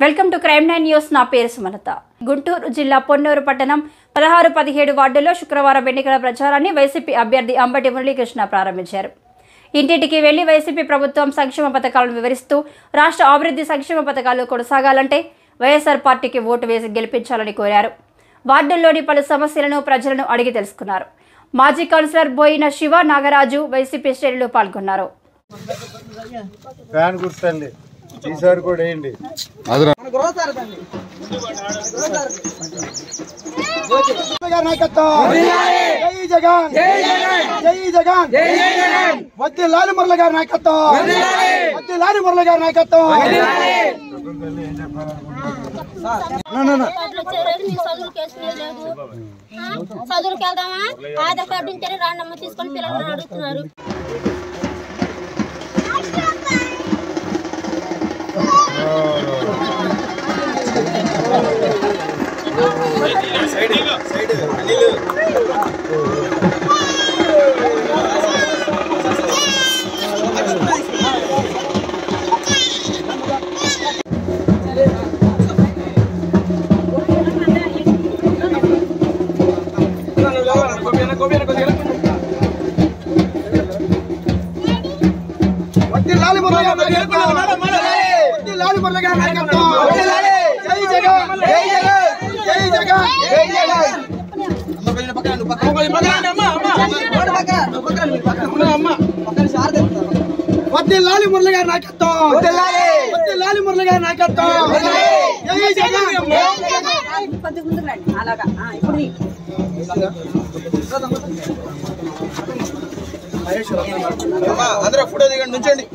Welcome to crime 9 news. నా పేరు సుమలత. గుంటూరు జిల్లా పొన్నూరు పట్టణం 16-17 వార్డుల్లో శుక్రవారం ఎన్నికల ప్రచారాన్ని వైసీపీ అభ్యర్థి అంబటి మురళీకృష్ణ ప్రారంభించారు. ఇంటింటికి వెళ్లి వైసీపీ ప్రభుత్వం సంక్షేమ పథకాలను వివరిస్తూ రాష్ట్ర అభివృద్ధి సంక్షేమ పథకాలు కొనసాగాలంటే వైఎస్ఆర్ పార్టీకి ఓటు వేసి గెలిపించాలని కోరారు. వార్డుల్లోని పలు సమస్యలను ప్రజలను అడిగి తెలుసుకున్నారు. మాజీ కౌన్సిలర్ బోయిన శివ నాగరాజు వైసీపీ శ్రేణులు పాల్గొన్నారు. ఈసారి కూడా వేయండి. వద్ది లాలి మురళి గారి నాయకత్వం, వద్ది లాలి మురళి గారి నాయకత్వం. చదువులకు వెళ్దామా, ఆధార్ కార్డు ఉంటేనే రాండమ్మ తీసుకొని పిల్లలను అడుగుతున్నారు. లాలి మురళి గారి నాయకత్వం, లాలి మురళి గారి నాయకత్వం. జై జగన్, జై జగన్, జై జగన్, జై జగన్. వద్ది లాలి మురళి గారి నాయకత్వం, వద్ది లాలి మురళి గారి నాయకత్వం. జై జగన్. అందరూ ఫోటో దిగండి, నుంచండి.